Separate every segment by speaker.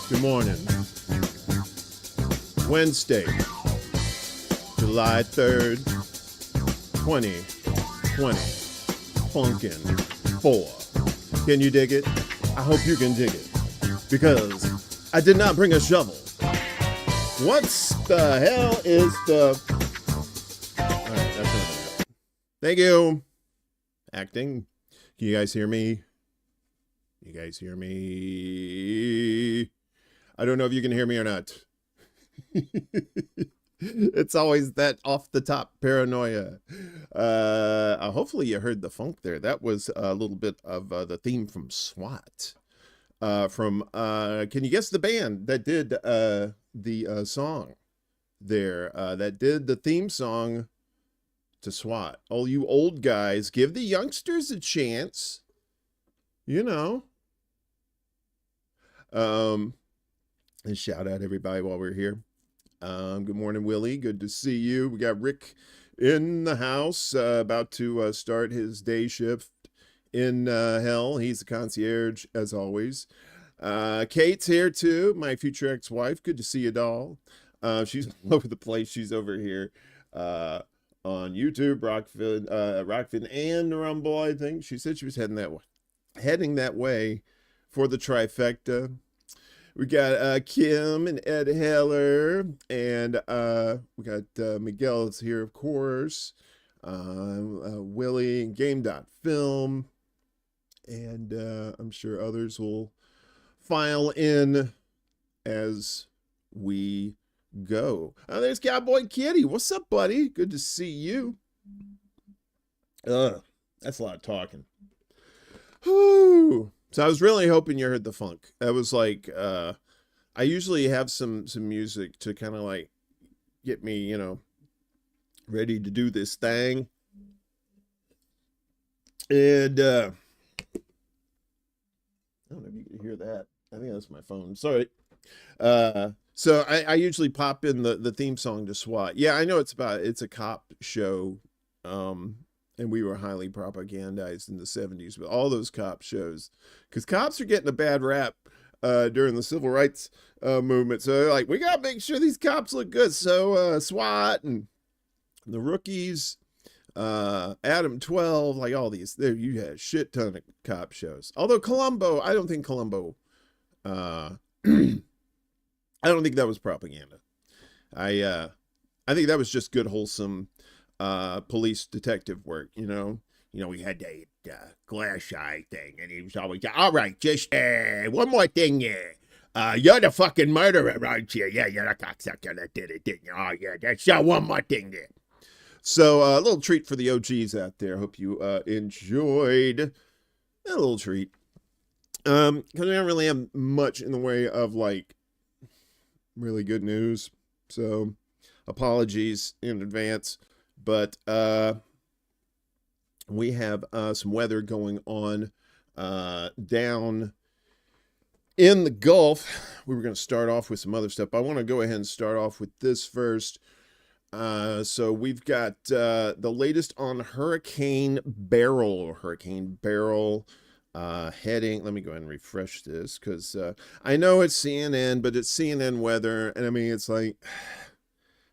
Speaker 1: Good morning. Wednesday, July 3rd, 2020. Funkin' 4. Can you dig it? I hope you can dig it. Because I did not bring a shovel. What the hell is the... Alright, that's enough. Thank you. Acting. Can you guys hear me? You guys hear me? I don't know if you can hear me or not. It's always that off the top paranoia. Hopefully you heard the funk there. That was a little bit of the theme from SWAT. Can you guess the band that did the song there? That did the theme song to SWAT. All you old guys, give the youngsters a chance. You know. And shout out everybody while we're here. Good morning, Willie. Good to see you. We got Rick in the house, about to start his day shift in hell. He's the concierge, as always. Kate's here, too, my future ex-wife. Good to see you, doll. She's all over the place. She's over here on YouTube, Rockfin, and Rumble, I think. She said she was heading that way for the trifecta. We got Kim and Ed Heller, and we got Miguel's here, of course, Willie and Game.film, and I'm sure others will file in as we go. There's Cowboy Kitty. What's up, buddy? Good to see you. That's a lot of talking. Whew. So I was really hoping you heard the funk. I was like, I usually have some music to kind of like get me, you know, ready to do this thing. And I don't know if you can hear that. I think that's my phone. Sorry. So I usually pop in the theme song to SWAT. Yeah, I know it's a cop show. And we were highly propagandized in the 70s with all those cop shows. Because cops are getting a bad rap during the civil rights movement. So they're like, we got to make sure these cops look good. So SWAT and the Rookies, Adam 12, like all these. There you had a shit ton of cop shows. Although Columbo, I don't think Columbo, I don't think that was propaganda. I think that was just good, wholesome police detective work, you know. We had that glass eye thing, and he was always, all right, just one more thing, you're the fucking murderer, aren't you? Yeah, you're the cocksucker that did it, didn't you? Oh, yeah, that's one more thing there. So, a little treat for the OGs out there. Hope you enjoyed a little treat. Because we don't really have much in the way of, like, really good news. So, apologies in advance. But we have some weather going on down in the Gulf. We were going to start off with some other stuff. I want to go ahead and start off with this first. So we've got the latest on Hurricane Beryl. Hurricane Beryl heading. Let me go ahead and refresh this because I know it's CNN, but it's CNN weather. And I mean, it's like,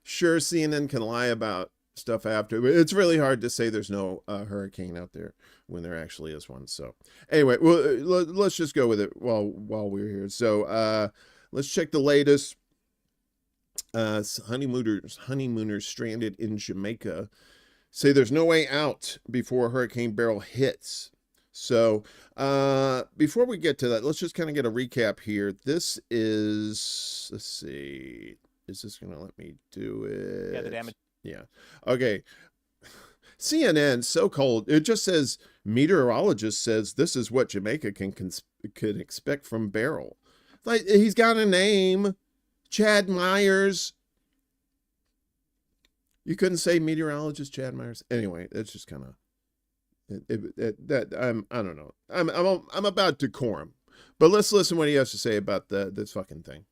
Speaker 1: sure, CNN can lie about stuff after, but it's really hard to say there's no hurricane out there when there actually is one. So anyway, well, let's just go with it while we're here. So let's check the latest. Honeymooners stranded in Jamaica say there's no way out before Hurricane Beryl hits. So before we get to that, let's just kind of get a recap here. This is, let's see, is this gonna let me do it?
Speaker 2: Yeah, the damage.
Speaker 1: Yeah. Okay. CNN, so cold. It just says, meteorologist says this is what Jamaica can expect from Beryl. Like, he's got a name. Chad Myers. You couldn't say meteorologist Chad Myers. Anyway, that's just kind of I don't know. I'm about decorum. But let's listen what he has to say about this fucking thing.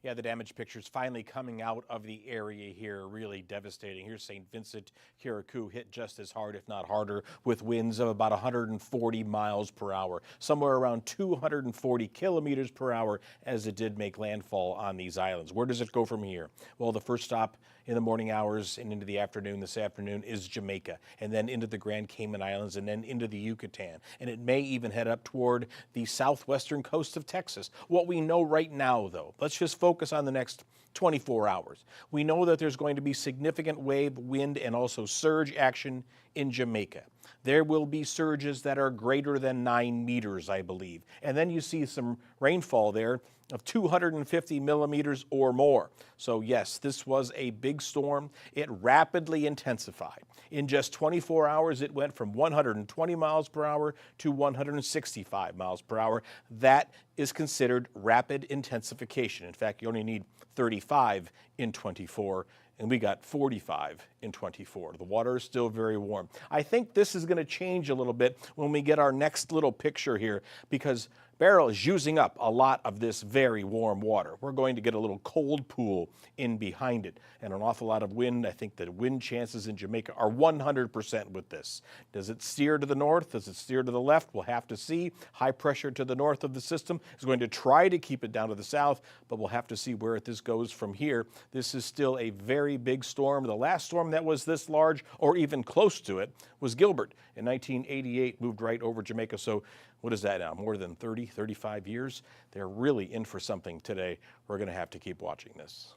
Speaker 2: Yeah, the damage pictures finally coming out of the area here, really devastating. Here's St. Vincent, Kirikou hit just as hard, if not harder, with winds of about 140 miles per hour, somewhere around 240 kilometers per hour as it did make landfall on these islands. Where does it go from here? Well, the first stop in the morning hours and into the afternoon this afternoon is Jamaica, and then into the Grand Cayman Islands, and then into the Yucatan. And it may even head up toward the southwestern coast of Texas. What we know right now, though, let's just focus on the next 24 hours. We know that there's going to be significant wave, wind, and also surge action in Jamaica. There will be surges that are greater than 9 meters, I believe. And then you see some rainfall there of 250 millimeters or more. So yes, this was a big storm. It rapidly intensified. In just 24 hours, it went from 120 miles per hour to 165 miles per hour. That is considered rapid intensification. In fact, you only need 35 in 24, and we got 45 in 24. The water is still very warm. I think this is going to change a little bit when we get our next little picture here, because Beryl is using up a lot of this very warm water. We're going to get a little cold pool in behind it and an awful lot of wind. I think the wind chances in Jamaica are 100% with this. Does it steer to the north? Does it steer to the left? We'll have to see. High pressure to the north of the system is going to try to keep it down to the south, but we'll have to see where this goes from here. This is still a very big storm. The last storm that was this large or even close to it was Gilbert in 1988, moved right over Jamaica. So what is that now? More than 30, 35 years? They're really in for something today. We're going to have to keep watching this.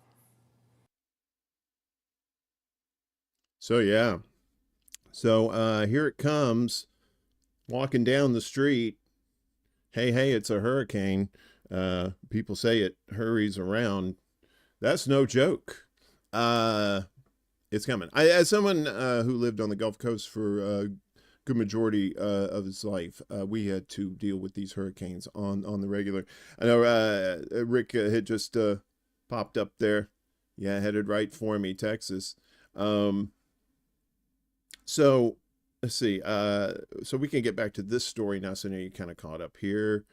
Speaker 1: So, yeah. So, here it comes, walking down the street. Hey, it's a hurricane. People say it hurries around. That's no joke. It's coming. As someone who lived on the Gulf Coast for good majority of his life, we had to deal with these hurricanes on the regular. I know Rick had just popped up there. Yeah, headed right for me, Texas. So let's see. So we can get back to this story now. So now you kind of caught up here.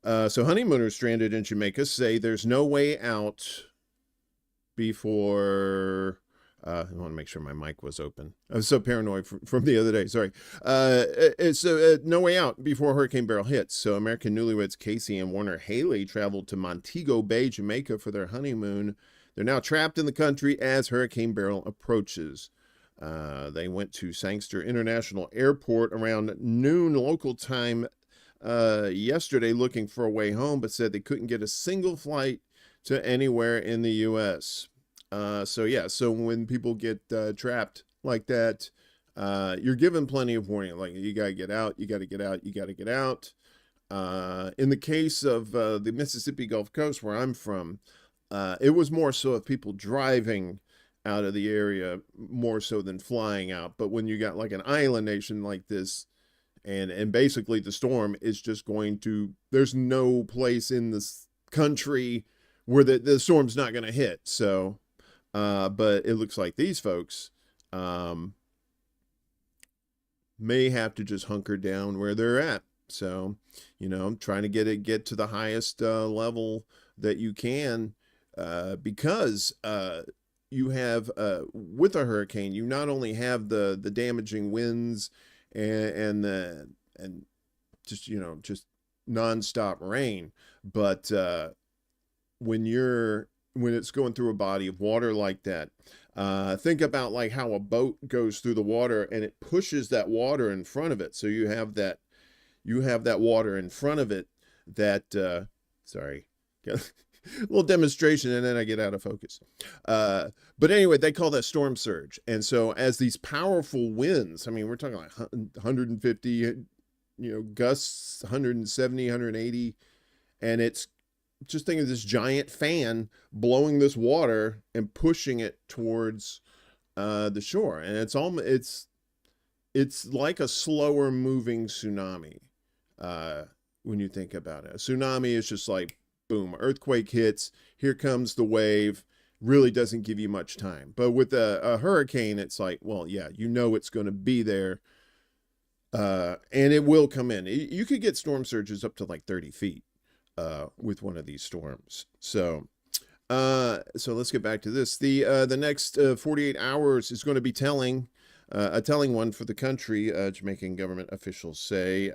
Speaker 1: So honeymooners stranded in Jamaica say there's no way out before... I want to make sure my mic was open. I was so paranoid from the other day. Sorry. It's no way out before Hurricane Beryl hits. So American newlyweds Casey and Warner Haley traveled to Montego Bay, Jamaica for their honeymoon. They're now trapped in the country as Hurricane Beryl approaches. They went to Sangster International Airport around noon local time yesterday looking for a way home, but said they couldn't get a single flight to anywhere in the U.S. So when people get trapped like that, you're given plenty of warning. Like, you got to get out, you got to get out, you got to get out. In the case of the Mississippi Gulf Coast, where I'm from, it was more so of people driving out of the area more so than flying out. But when you got like an island nation like this, and basically the storm is just going to, there's no place in this country where the storm's not going to hit. So... but it looks like these folks may have to just hunker down where they're at. So, trying to get to the highest level that you can, because you have with a hurricane, you not only have the damaging winds and just just nonstop rain, but when it's going through a body of water like that, think about like how a boat goes through the water and it pushes that water in front of it. So you have that water in front of it that, sorry, a little demonstration and then I get out of focus. But anyway, they call that storm surge. And so as these powerful winds, I mean, we're talking like 150, gusts, 170, 180, and it's, just think of this giant fan blowing this water and pushing it towards the shore, and it's like a slower moving tsunami when you think about it. A tsunami is just like boom, earthquake hits, here comes the wave, really doesn't give you much time. But with a hurricane, it's like, well, yeah, it's going to be there, and it will come in. You could get storm surges up to like 30 feet. With one of these storms. So So let's get back to this. The next 48 hours is going to be telling, a telling one for the country. Jamaican government officials say.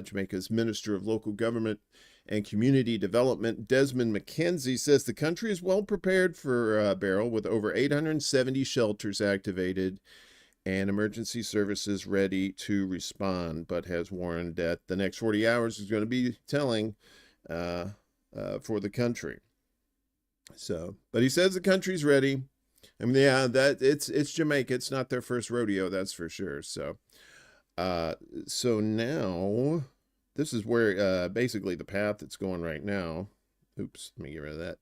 Speaker 1: Jamaica's Minister of Local Government and Community Development, Desmond McKenzie, says the country is well prepared for Beryl, with over 870 shelters activated and emergency services ready to respond, but has warned that the next 40 hours is going to be telling for the country. So, but he says the country's ready. I mean, yeah, that it's Jamaica. It's not their first rodeo, that's for sure. So, so now this is where basically the path it's going right now. Oops, let me get rid of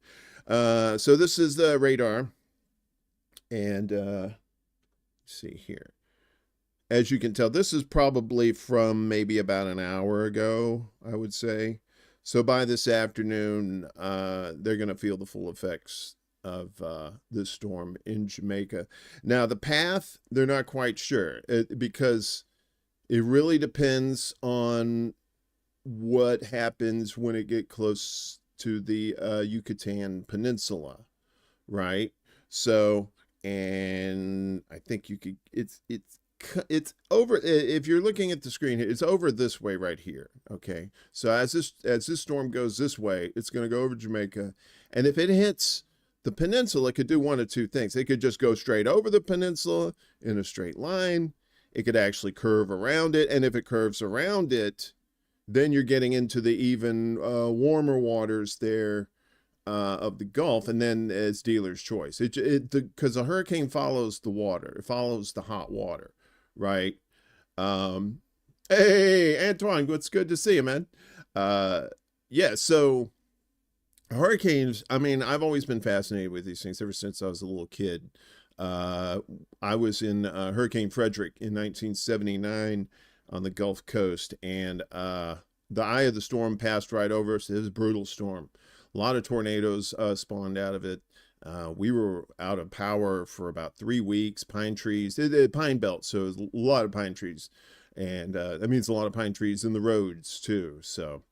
Speaker 1: that. So this is the radar, and let's see here. As you can tell, this is probably from maybe about an hour ago, I would say. So by this afternoon, they're going to feel the full effects of this storm in Jamaica. Now, the path, they're not quite sure because it really depends on what happens when it gets close to the Yucatan Peninsula, right? So, and I think you could, it's over, if you're looking at the screen here, it's over this way right here. Okay, so as this storm goes this way, it's going to go over Jamaica, and if it hits the peninsula, it could do one of two things. It could just go straight over the peninsula in a straight line. It could actually curve around it, and if it curves around it, then you're getting into the even warmer waters there of the Gulf, and then it's dealer's choice. Because a hurricane follows the water, it follows the hot water, right? Hey, Antoine, it's good to see you, man. Yeah, so hurricanes, I mean, I've always been fascinated with these things ever since I was a little kid. I was in Hurricane Frederick in 1979 on the Gulf Coast, and the eye of the storm passed right over us. It was a brutal storm. A lot of tornadoes spawned out of it. We were out of power for about 3 weeks. Pine trees, pine belt, so it was a lot of pine trees. And that means a lot of pine trees in the roads too. So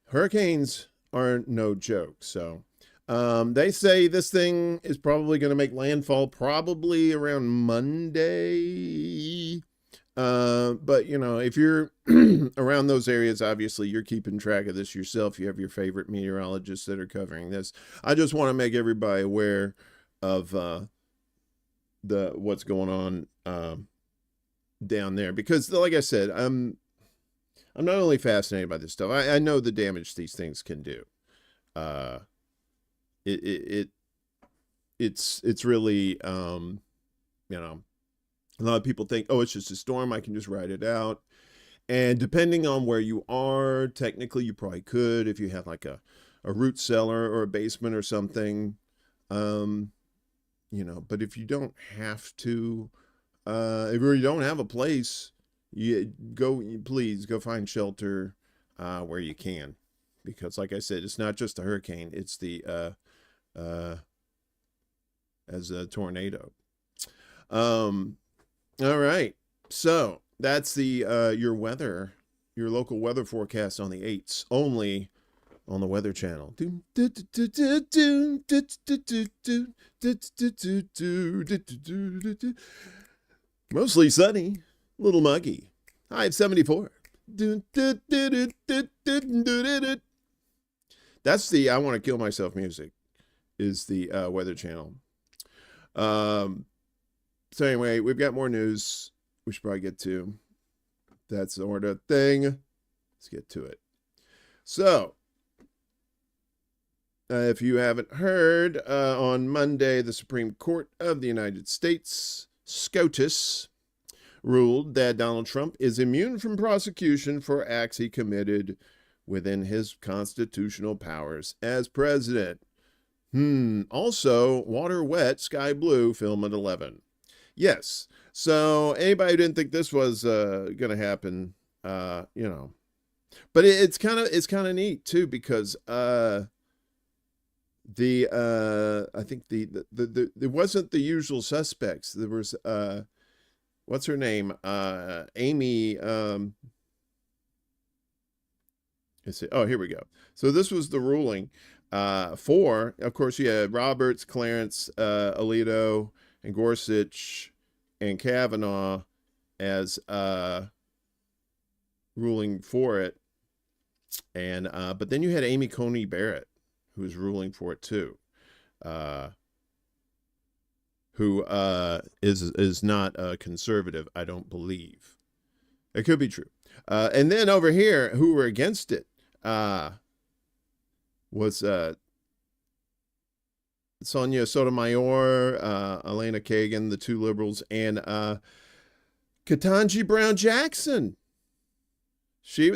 Speaker 1: hurricanes are no joke. So they say this thing is probably going to make landfall probably around Monday. But you know, if you're around those areas, obviously you're keeping track of this yourself. You have your favorite meteorologists that are covering this. I just want to make everybody aware of what's going on down there, because like I said, I'm not only fascinated by this stuff. I know the damage these things can do. It's really you know, a lot of people think, oh, it's just a storm, I can just ride it out. And depending on where you are, technically you probably could, if you have like a root cellar or a basement or something, you know. But if you don't have to, if you don't have a place, please go find shelter where you can, because like I said, it's not just a hurricane, it's the as a tornado. All right, so that's the your weather, your local weather forecast on the 8s, only on the Weather Channel. Mostly sunny, little muggy. High of 74. That's the I Want to Kill Myself music, is the Weather Channel. So anyway, we've got more news we should probably get to. That's the order thing. Let's get to it. So, if you haven't heard, on Monday, the Supreme Court of the United States, SCOTUS, ruled that Donald Trump is immune from prosecution for acts he committed within his constitutional powers as president. Also, water wet, sky blue, film at 11. Yes. So anybody who didn't think this was going to happen, you know, but it's kind of neat too, because I think there wasn't the usual suspects. There was what's her name? Amy. Let's see. Oh, here we go. So this was the ruling. Four, of course, you had Roberts, Clarence, Alito, and Gorsuch, and Kavanaugh as ruling for it. And but then you had Amy Coney Barrett, who was ruling for it too, who is not a conservative, I don't believe. It could be true. And then over here, who were against it was Sonia Sotomayor, Elena Kagan, the two liberals, and Ketanji Brown Jackson. So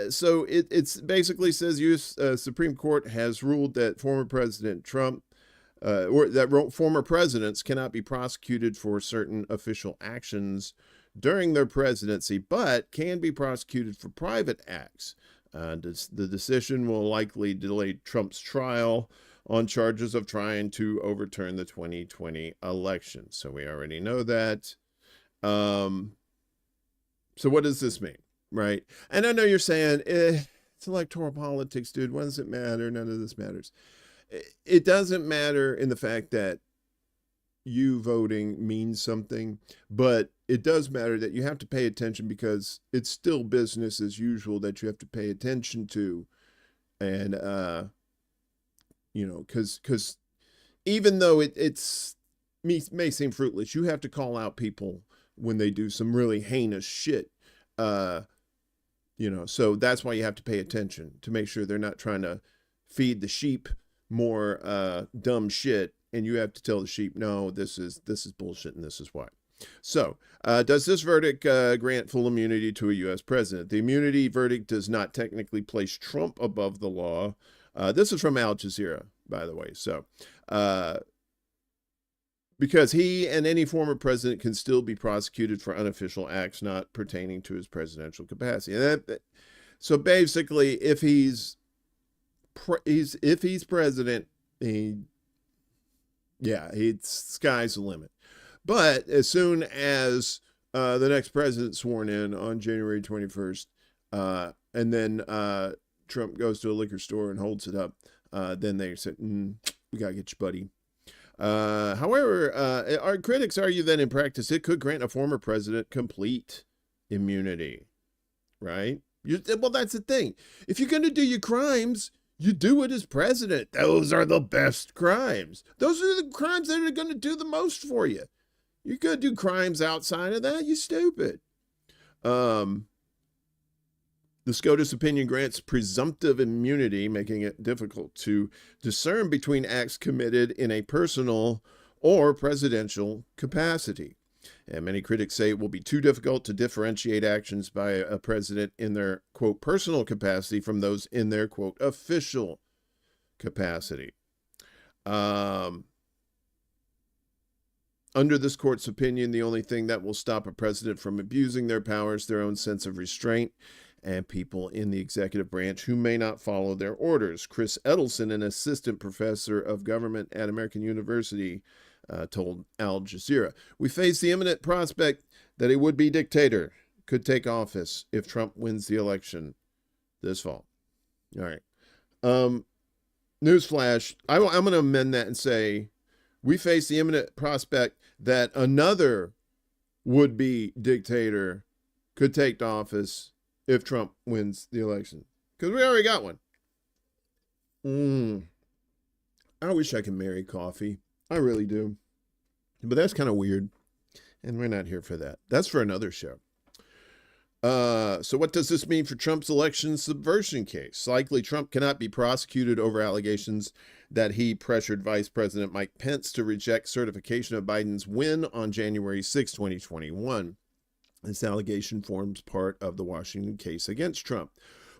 Speaker 1: so it's basically says U.S. Supreme Court has ruled that former President Trump, or that former presidents cannot be prosecuted for certain official actions during their presidency, but can be prosecuted for private acts. The decision will likely delay Trump's trial on charges of trying to overturn the 2020 election. So we already know that. So what does this mean, right? And I know you're saying, it's electoral politics, dude. What does it matter? None of this matters. It doesn't matter in the fact that you voting means something, but it does matter that you have to pay attention because it's still business as usual that you have to pay attention to. And, because even though it's may seem fruitless, you have to call out people when they do some really heinous shit. So that's why you have to pay attention to make sure they're not trying to feed the sheep more dumb shit, and you have to tell the sheep, no, this is bullshit, and this is why. So, does this verdict grant full immunity to a U.S. president? The immunity verdict does not technically place Trump above the law. This is from Al Jazeera, by the way. So, because he and any former president can still be prosecuted for unofficial acts not pertaining to his presidential capacity. And so basically, if he's president, sky's the limit. But as soon as the next president's sworn in on January 21st, and then Trump goes to a liquor store and holds it up, then they say, we got to get you, buddy. However, our critics argue that in practice, it could grant a former president complete immunity, right? Well, that's the thing. If you're going to do your crimes, you do it as president. Those are the best crimes. Those are the crimes that are going to do the most for you. You're going to do crimes outside of that? You stupid. The SCOTUS opinion grants presumptive immunity, making it difficult to discern between acts committed in a personal or presidential capacity. And many critics say it will be too difficult to differentiate actions by a president in their, quote, personal capacity from those in their, quote, official capacity. Under this court's opinion, the only thing that will stop a president from abusing their powers, their own sense of restraint, and people in the executive branch who may not follow their orders. Chris Edelson, an assistant professor of government at American University, told Al Jazeera, we face the imminent prospect that a would-be dictator could take office if Trump wins the election this fall. All right. Newsflash, I'm going to amend that and say, we face the imminent prospect that another would-be dictator could take office if Trump wins the election. Because we already got one. I wish I could marry coffee. I really do. But that's kind of weird. And we're not here for that. That's for another show. So what does this mean for Trump's election subversion case? Likely Trump cannot be prosecuted over allegations that he pressured Vice President Mike Pence to reject certification of Biden's win on January 6, 2021. This allegation forms part of the Washington case against Trump.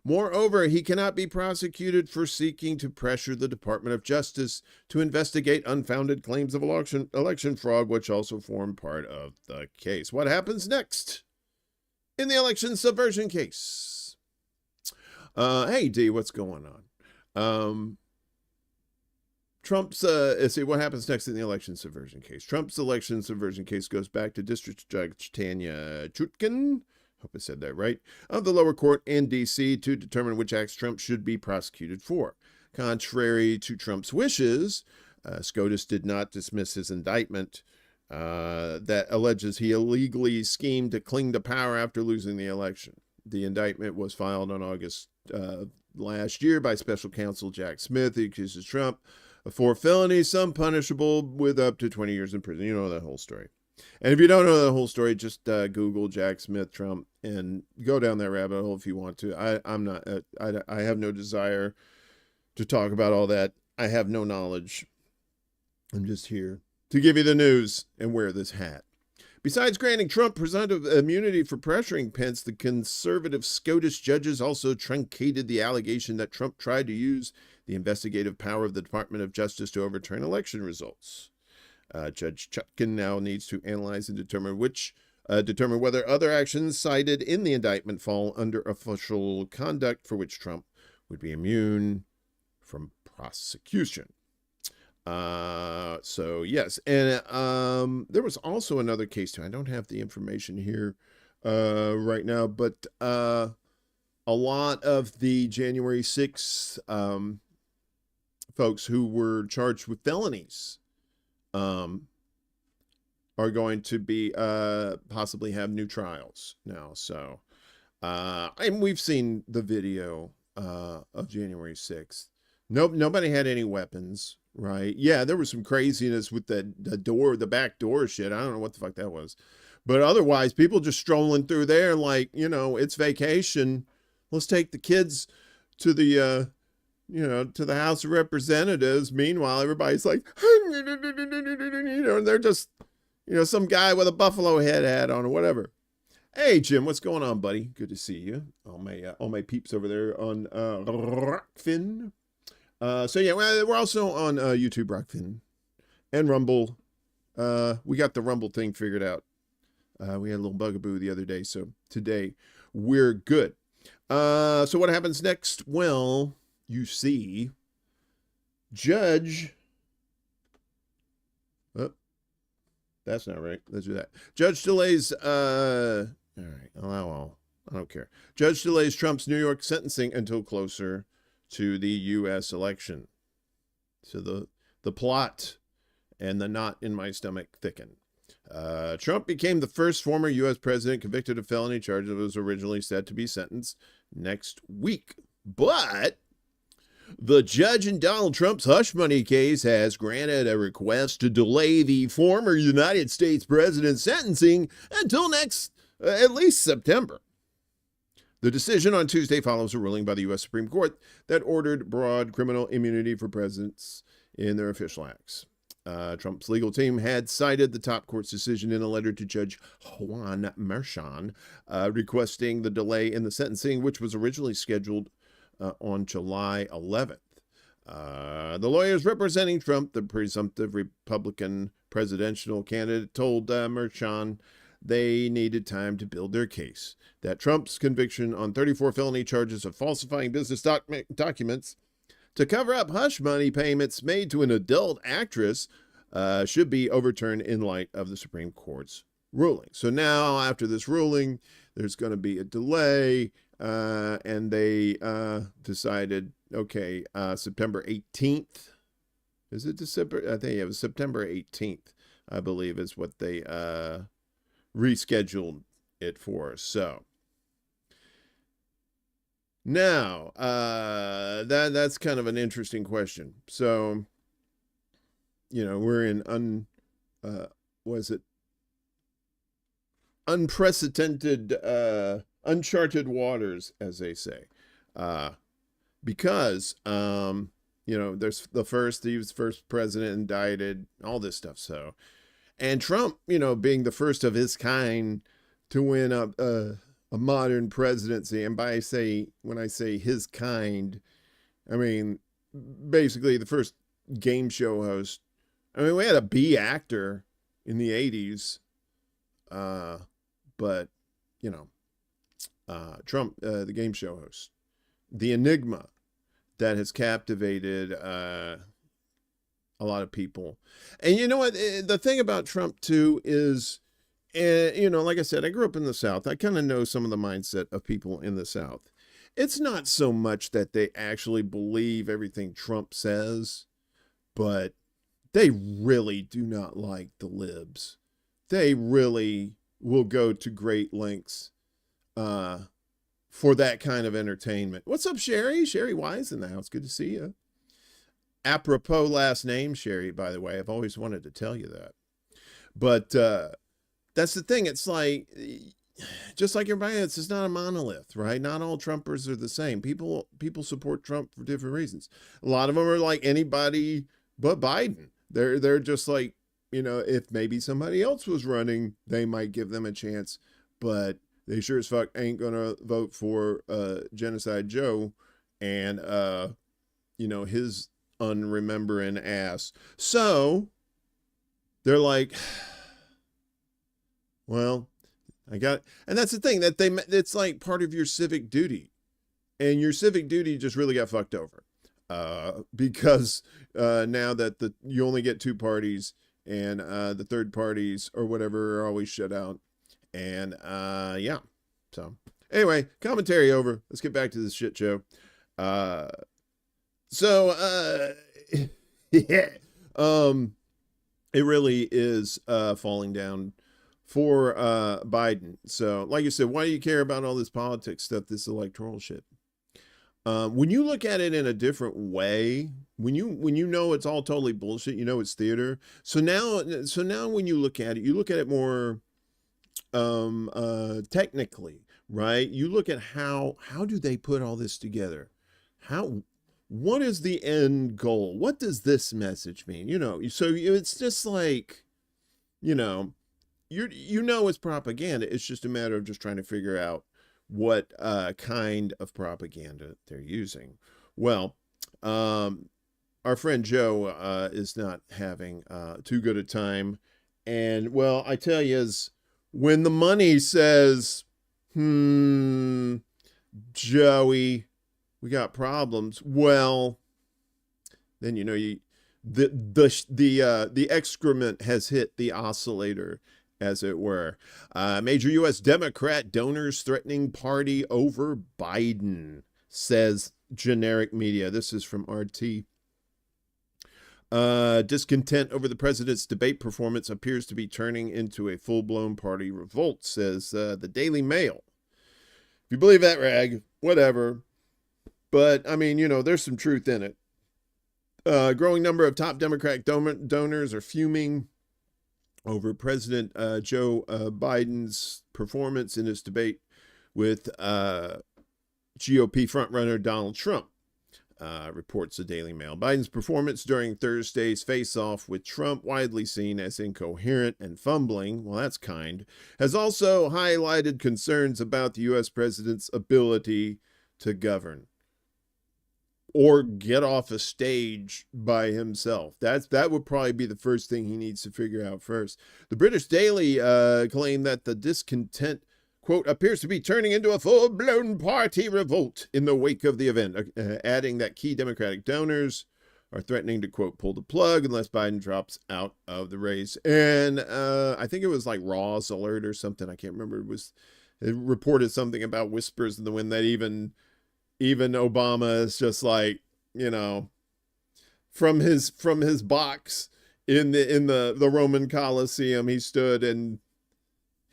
Speaker 1: Moreover, he cannot be prosecuted for seeking to pressure the Department of Justice to investigate unfounded claims of election fraud, which also form part of the case. What happens next in the election subversion case? Hey, Dee, what's going on? Trump's, let's see, what happens next in the election subversion case? Trump's election subversion case goes back to District Judge Tanya Chutkin, hope I said that right, of the lower court in D.C. to determine which acts Trump should be prosecuted for. Contrary to Trump's wishes, SCOTUS did not dismiss his indictment that alleges he illegally schemed to cling to power after losing the election. The indictment was filed on August last year by special counsel Jack Smith. He accuses Trump of 4 felonies, some punishable with up to 20 years in prison. You know that whole story. And if you don't know the whole story, just Google Jack Smith Trump and go down that rabbit hole if you want to. I have no desire to talk about all that. I have no knowledge. I'm just here to give you the news and wear this hat. Besides granting Trump presumptive immunity for pressuring Pence, the conservative SCOTUS judges also truncated the allegation that Trump tried to use the investigative power of the Department of Justice to overturn election results. Judge Chutkan now needs to analyze and determine whether other actions cited in the indictment fall under official conduct for which Trump would be immune from prosecution. So yes, and there was also another case too. I don't have the information here right now, but a lot of the January 6th folks who were charged with felonies are going to be possibly have new trials now. So and we've seen the video of January 6th. Nobody had any weapons, right? Yeah, there was some craziness with the back door shit. I don't know what the fuck that was. But otherwise, people just strolling through there like, it's vacation. Let's take the kids to the to the House of Representatives. Meanwhile, everybody's like, and they're just, some guy with a buffalo head hat on or whatever. Hey, Jim, what's going on, buddy? Good to see you. All my peeps over there on Rockfin. So yeah, we're also on YouTube, Rockfin, and Rumble. We got the Rumble thing figured out. We had a little bugaboo the other day, so today we're good. So what happens next? Well, you see, Judge. Oh, that's not right. Let's do that. Judge delays. All right. Oh, I don't care. Judge delays Trump's New York sentencing until closer to the U.S. election. So the plot and the knot in my stomach thicken. Trump became the first former U.S. president convicted of felony charges that was originally set to be sentenced next week. But the judge in Donald Trump's hush money case has granted a request to delay the former United States president's sentencing until at least September. The decision on Tuesday follows a ruling by the U.S. Supreme Court that ordered broad criminal immunity for presidents in their official acts. Trump's legal team had cited the top court's decision in a letter to Judge Juan Merchan, requesting the delay in the sentencing, which was originally scheduled on July 11th. The lawyers representing Trump, the presumptive Republican presidential candidate, told Merchan they needed time to build their case, that Trump's conviction on 34 felony charges of falsifying business documents to cover up hush money payments made to an adult actress should be overturned in light of the Supreme Court's ruling. So now, after this ruling, there's going to be a delay, and they decided, okay, September 18th. Is it December? I think it was September 18th, I believe, is what they rescheduled it for. So now that's kind of an interesting question. So, we're in unprecedented, uncharted waters, as they say, because there's he was first president indicted, all this stuff. So, and Trump, being the first of his kind to win a modern presidency, and when I say his kind, I mean basically the first game show host. I mean, we had a B actor in the 80s, but Trump, the game show host, the enigma that has captivated a lot of people. And you know what? The thing about Trump, too, is And, you know, like I said, I grew up in the South. I kind of know some of the mindset of people in the South. It's not so much that they actually believe everything Trump says, but they really do not like the libs. They really will go to great lengths for that kind of entertainment. What's up, Sherry? Sherry Wise in the house. Good to see you. Apropos last name, Sherry, by the way. I've always wanted to tell you that. But that's the thing. It's like, just like everybody, it's just not a monolith, right? Not all Trumpers are the same. People support Trump for different reasons. A lot of them are like anybody but Biden. They're just like, you know, if maybe somebody else was running, they might give them a chance, but they sure as fuck ain't gonna vote for Genocide Joe and you know, his unremembering ass. So they're like, well, and that's the thing, that it's like part of your civic duty, and your civic duty just really got fucked over because now that you only get two parties, and the third parties or whatever are always shut out, and yeah. So anyway, commentary over. Let's get back to this shit show. Yeah, it really is falling down for Biden. So, like you said, why do you care about all this politics stuff, this electoral shit? When you look at it in a different way, when you know it's all totally bullshit, you know it's theater. So now when you look at it more technically, right? You look at how do they put all this together? What is the end goal? What does this message mean? You know, so it's just like, you know, you know it's propaganda. It's just a matter of just trying to figure out what kind of propaganda they're using. Well, our friend Joe is not having too good a time. And, well, I tell you, is when the money says, Joey, we got problems, well, then, you know, the excrement has hit the oscillator, as it were. Major U.S. Democrat donors threatening party over Biden, says generic media. This is from RT. Discontent over the president's debate performance appears to be turning into a full-blown party revolt, says the Daily Mail. If you believe that rag, whatever. But, I mean, you know, there's some truth in it. A growing number of top Democratic donors are fuming over President Joe Biden's performance in his debate with GOP frontrunner Donald Trump, reports the Daily Mail. Biden's performance during Thursday's face-off with Trump, widely seen as incoherent and fumbling, well, that's kind, has also highlighted concerns about the U.S. president's ability to govern or get off a stage by himself. That would probably be the first thing he needs to figure out first. The British Daily claimed that the discontent, quote, appears to be turning into a full-blown party revolt in the wake of the event, adding that key Democratic donors are threatening to, quote, pull the plug unless Biden drops out of the race. And I think it was like Raw's Alert or something. I can't remember. It reported something about whispers in the wind that even Obama is just like, you know, from his box in the Roman Colosseum, he stood and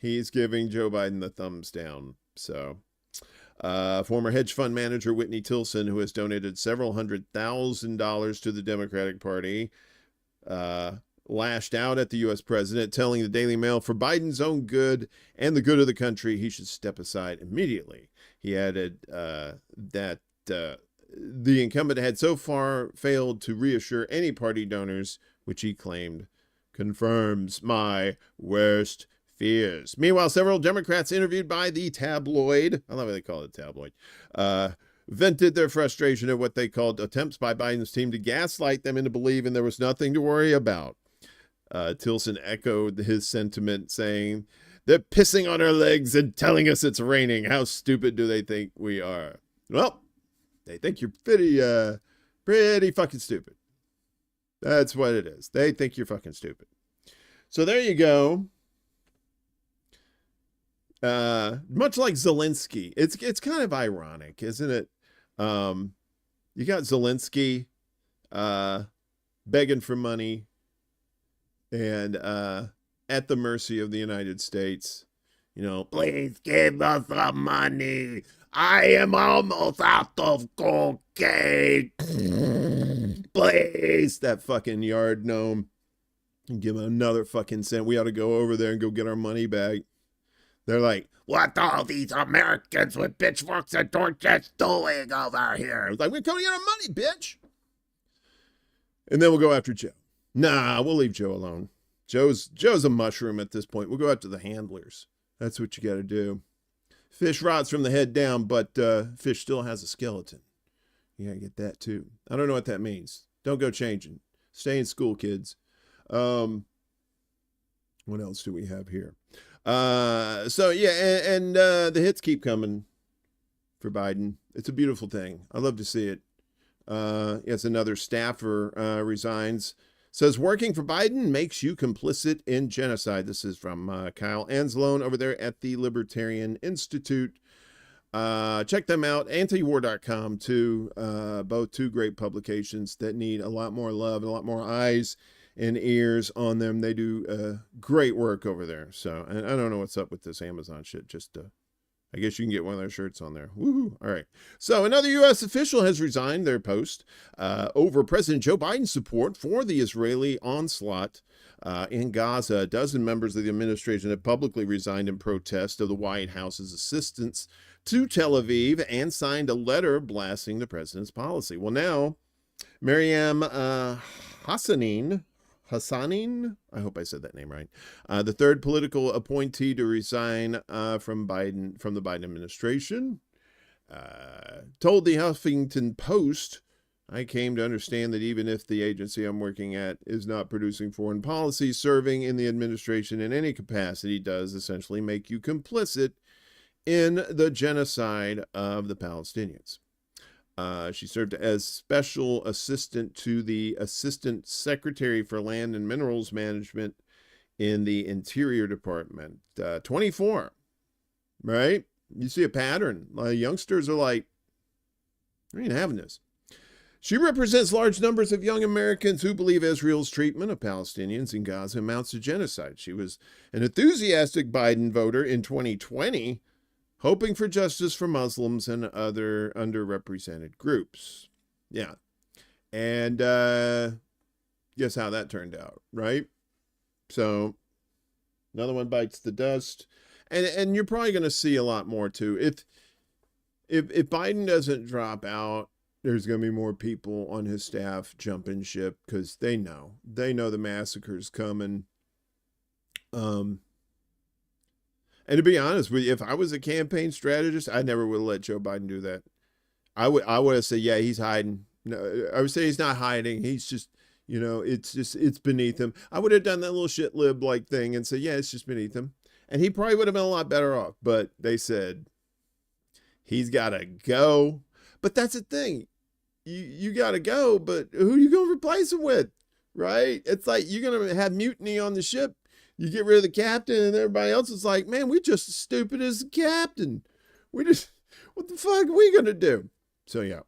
Speaker 1: he's giving Joe Biden the thumbs down. So, former hedge fund manager Whitney Tilson, who has donated several $100,000 to the Democratic Party, lashed out at the U.S. president, telling the Daily Mail, for Biden's own good and the good of the country, he should step aside immediately. He added that the incumbent had so far failed to reassure any party donors, which he claimed confirms my worst fears. Meanwhile, several Democrats interviewed by the tabloid, I love how they call it tabloid, vented their frustration at what they called attempts by Biden's team to gaslight them into believing there was nothing to worry about. Tilson echoed his sentiment, saying, they're pissing on our legs and telling us it's raining. How stupid do they think we are? Well, they think you're pretty fucking stupid. That's what it is. They think you're fucking stupid. So there you go. Much like Zelensky. It's kind of ironic, isn't it? You got Zelensky begging for money and at the mercy of the United States. You know, please give us some money. I am almost out of cocaine. Please. That fucking yard gnome. Give him another fucking cent. We ought to go over there and go get our money back. They're like, what are these Americans with pitchforks and torches doing over here? It's like, we're coming to get our money, bitch. And then we'll go after Joe. Nah, we'll leave Joe alone. Joe's a mushroom at this point. We'll go after the handlers. That's what you got to do. Fish rots from the head down, but fish still has a skeleton. You got to get that too. I don't know what that means. Don't go changing. Stay in school, kids. What else do we have here? So yeah, and the hits keep coming for Biden. It's a beautiful thing. I love to see it. Yes, another staffer resigns. Says working for Biden makes you complicit in genocide. This is from Kyle Anzalone over there at the Libertarian Institute. Check them out, antiwar.com too. Both two great publications that need a lot more love and a lot more eyes and ears on them. They do great work over there. So, and I don't know what's up with this Amazon shit. Just, I guess you can get one of their shirts on there. Woohoo. All right. So another U.S. official has resigned their post over President Joe Biden's support for the Israeli onslaught in Gaza. A dozen members of the administration have publicly resigned in protest of the White House's assistance to Tel Aviv and signed a letter blasting the president's policy. Well, now, Maryam Hassanin, I hope I said that name right, the third political appointee to resign from the Biden administration, told the Huffington Post, I came to understand that even if the agency I'm working at is not producing foreign policy, serving in the administration in any capacity does essentially make you complicit in the genocide of the Palestinians. She served as special assistant to the Assistant Secretary for Land and Minerals Management in the Interior Department. 24, right? You see a pattern. Youngsters are like, we ain't having this. She represents large numbers of young Americans who believe Israel's treatment of Palestinians in Gaza amounts to genocide. She was an enthusiastic Biden voter in 2020, hoping for justice for Muslims and other underrepresented groups. Yeah. And guess how that turned out, right? So another one bites the dust. And you're probably going to see a lot more too. If Biden doesn't drop out, there's going to be more people on his staff jumping ship because they know the massacre's coming. And to be honest with you, if I was a campaign strategist, I never would have let Joe Biden do that. I would have said, yeah, he's hiding. No, I would say he's not hiding. He's just, it's beneath him. I would have done that little shit lib like thing and say, yeah, it's just beneath him. And he probably would have been a lot better off. But they said, he's got to go. But that's the thing. You got to go, but who are you going to replace him with? Right? It's like you're going to have mutiny on the ship. You get rid of the captain and everybody else is like, man, we're just as stupid as the captain. What the fuck are we going to do? So, yeah.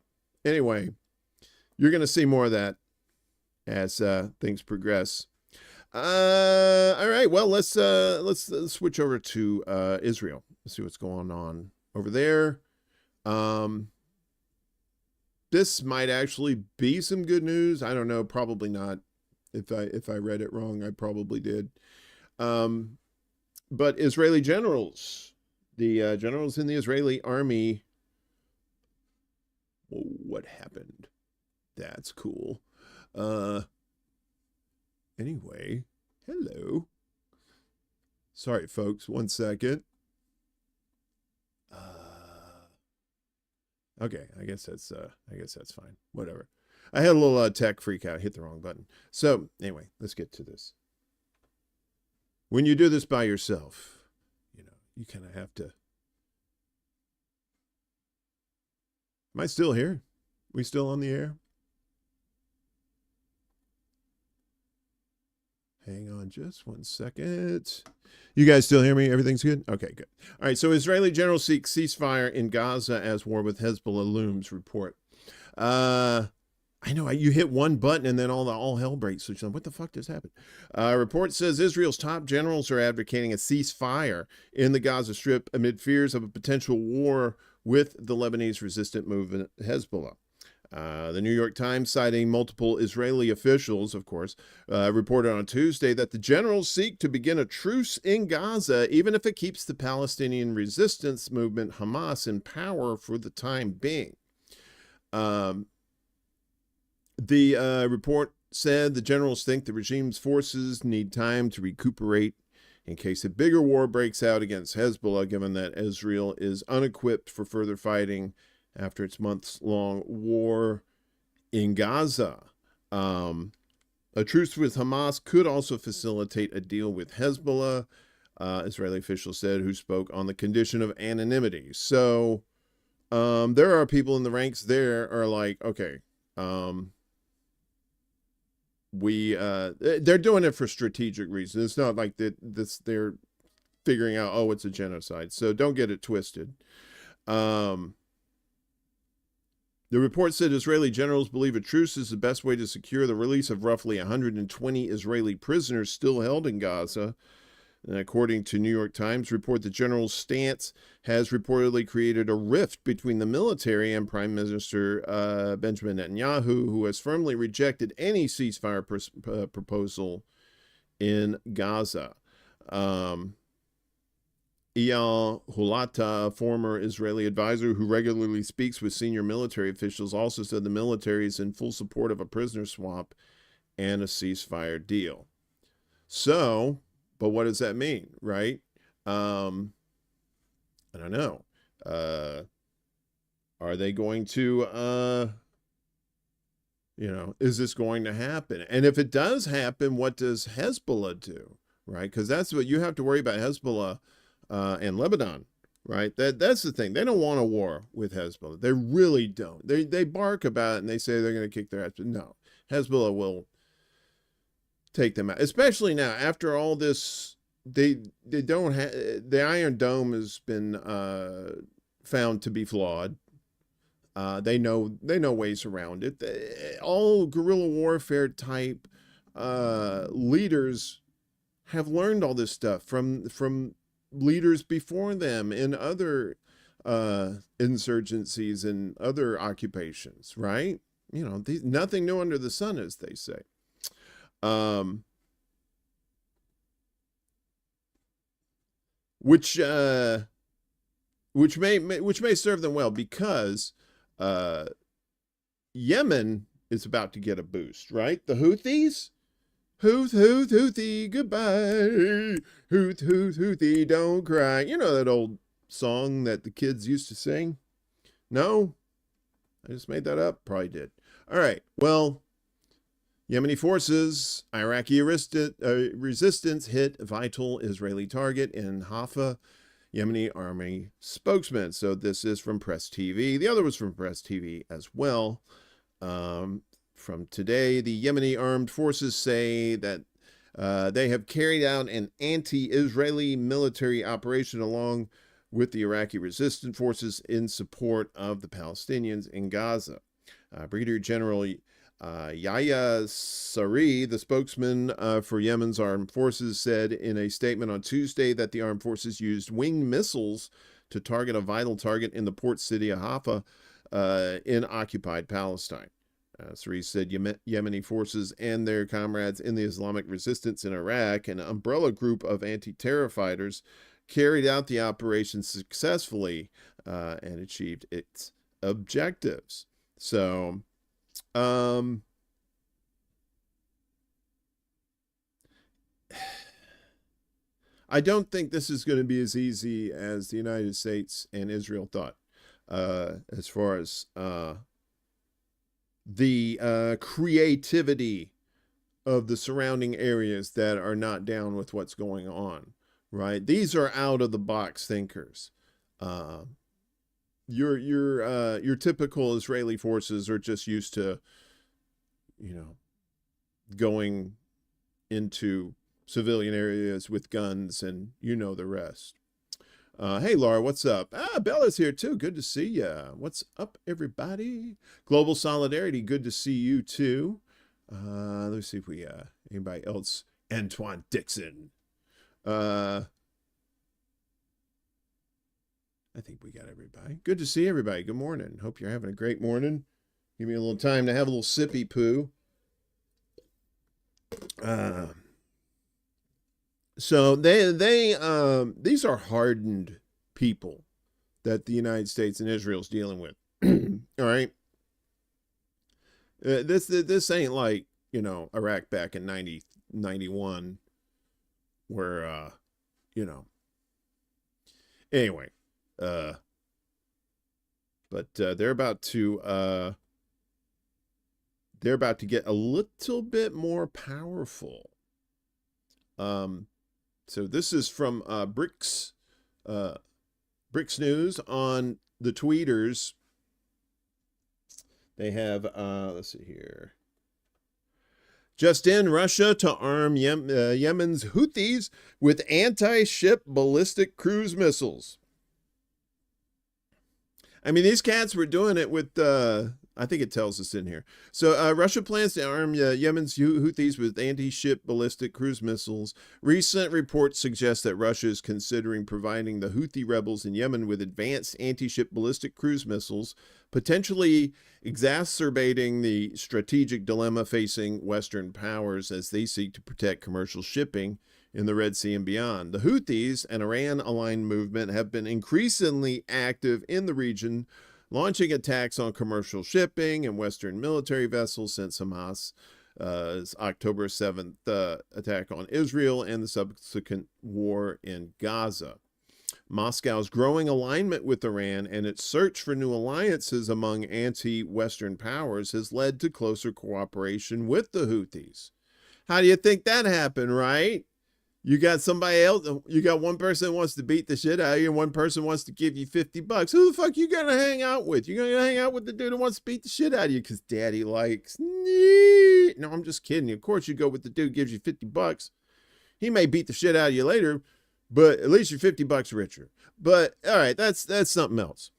Speaker 1: Anyway, you're going to see more of that as things progress. All right. Well, let's switch over to Israel. Let's see what's going on over there. This might actually be some good news. I don't know. Probably not. If I read it wrong, I probably did. But Israeli generals, the generals in the Israeli army. Whoa, what happened? That's cool. Anyway, hello. Sorry, folks. 1 second. Okay, I guess that's fine. Whatever. I had a little tech freak out. Hit the wrong button. So anyway, let's get to this. When you do this by yourself, you kind of have to. Am I still here? We still on the air? Hang on just 1 second. You guys still hear me? Everything's good? Okay, good. All right, so Israeli general seeks ceasefire in Gaza as war with Hezbollah looms, report. I know you hit one button and then all hell breaks loose. What the fuck just happened? Report says Israel's top generals are advocating a ceasefire in the Gaza Strip amid fears of a potential war with the Lebanese resistant movement Hezbollah. The New York Times, citing multiple Israeli officials, of course, reported on Tuesday that the generals seek to begin a truce in Gaza, even if it keeps the Palestinian resistance movement Hamas in power for the time being. The report said the generals think the regime's forces need time to recuperate in case a bigger war breaks out against Hezbollah, given that Israel is unequipped for further fighting after its months-long war in Gaza. A truce with Hamas could also facilitate a deal with Hezbollah, Israeli officials said, who spoke on the condition of anonymity. So there are people in the ranks there are like, okay, they're doing it for strategic reasons. It's not like they're figuring out, oh, it's a genocide. So don't get it twisted. The report said Israeli generals believe a truce is the best way to secure the release of roughly 120 Israeli prisoners still held in Gaza. And according to New York Times report, the general's stance has reportedly created a rift between the military and Prime Minister Benjamin Netanyahu, who has firmly rejected any ceasefire proposal in Gaza. Eyal Hulata, a former Israeli advisor who regularly speaks with senior military officials, also said the military is in full support of a prisoner swap and a ceasefire deal. So, but what does that mean, right? I don't know. Are they going to, is this going to happen? And if it does happen, what does Hezbollah do, right? Because that's what you have to worry about, Hezbollah and Lebanon, right? That's the thing. They don't want a war with Hezbollah. They really don't. They bark about it and they say they're going to kick their ass. But no, Hezbollah will take them out, especially now after all this. They don't have the Iron Dome has been found to be flawed. They know ways around it. All guerrilla warfare type leaders have learned all this stuff from leaders before them in other insurgencies and other occupations, right? Nothing new under the sun, as they say. Which may serve them well, because Yemen is about to get a boost, right? The Houthis, Houthi, goodbye. Houthi, don't cry. You know that old song that the kids used to sing? No? I just made that up? Probably did. All right. Well, Yemeni forces, Iraqi resistance hit vital Israeli target in Haifa, Yemeni army spokesman. So this is from Press TV. The other was from Press TV as well. From today, the Yemeni armed forces say that they have carried out an anti-Israeli military operation along with the Iraqi resistance forces in support of the Palestinians in Gaza. Brigadier General Yahya Sari, the spokesman for Yemen's armed forces, said in a statement on Tuesday that the armed forces used winged missiles to target a vital target in the port city of Haifa in occupied Palestine. Sari said Yemeni forces and their comrades in the Islamic resistance in Iraq, an umbrella group of anti-terror fighters, carried out the operation successfully and achieved its objectives. So, I don't think this is going to be as easy as the United States and Israel thought, as far as the creativity of the surrounding areas that are not down with what's going on, right? These are out of the box thinkers. Your typical Israeli forces are just used to, going into civilian areas with guns, and you know the rest. Hey, Laura, what's up? Bella's here too. Good to see ya. What's up, everybody? Global Solidarity, good to see you too. Let's see if we anybody else. Antoine Dixon. I think we got everybody. Good to see everybody. Good morning. Hope you're having a great morning. Give me a little time to have a little sippy poo. So these are hardened people that the United States and Israel's dealing with. All right. This ain't like, you know, Iraq back in 91 where, you know, anyway, but they're about to get a little bit more powerful. So this is from BRICS News on the tweeters. They have, let's see here. Just in, Russia to arm Yemen's Houthis with anti-ship ballistic cruise missiles. I mean, these cats were doing it with, I think it tells us in here. So Russia plans to arm Yemen's Houthis with anti-ship ballistic cruise missiles. Recent reports suggest that Russia is considering providing the Houthi rebels in Yemen with advanced anti-ship ballistic cruise missiles, potentially exacerbating the strategic dilemma facing Western powers as they seek to protect commercial shipping in the Red Sea and beyond. The Houthis, an Iran-aligned movement, have been increasingly active in the region, launching attacks on commercial shipping and Western military vessels since Hamas's October 7th attack on Israel and the subsequent war in Gaza. Moscow's growing alignment with Iran and its search for new alliances among anti-Western powers has led to closer cooperation with the Houthis. How do you think that happened, right? You got somebody else, you got one person that wants to beat the shit out of you and one person wants to give you $50. Who the fuck you gonna hang out with? You gonna hang out with the dude who wants to beat the shit out of you because daddy likes. No, I'm just kidding. Of course you go with the dude who gives you $50. He may beat the shit out of you later, but at least you're $50 richer. But all right, that's something else.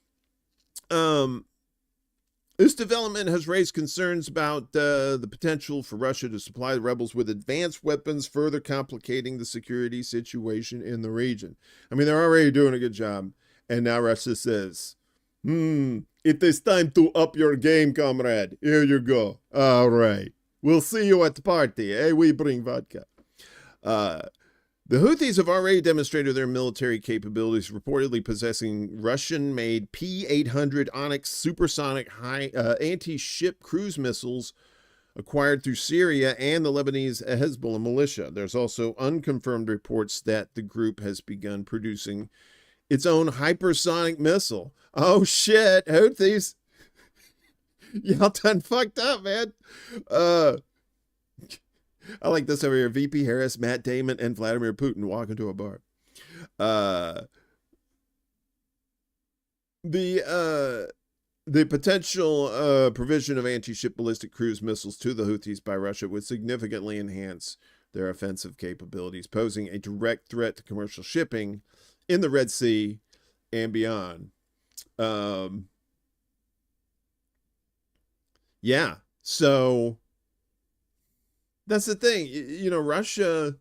Speaker 1: This development has raised concerns about the potential for Russia to supply the rebels with advanced weapons, further complicating the security situation in the region. I mean, they're already doing a good job, and now Russia says, it is time to up your game, comrade. Here you go. All right. We'll see you at the party. Hey, we bring vodka. The Houthis have already demonstrated their military capabilities, reportedly possessing Russian-made P-800 Onyx supersonic anti-ship cruise missiles acquired through Syria and the Lebanese Hezbollah militia. There's also unconfirmed reports that the group has begun producing its own hypersonic missile. Oh, shit, Houthis. Y'all done fucked up, man. I like this over here. VP Harris, Matt Damon, and Vladimir Putin walk into a bar. The potential provision of anti-ship ballistic cruise missiles to the Houthis by Russia would significantly enhance their offensive capabilities, posing a direct threat to commercial shipping in the Red Sea and beyond. Yeah, so that's the thing. You know, Russia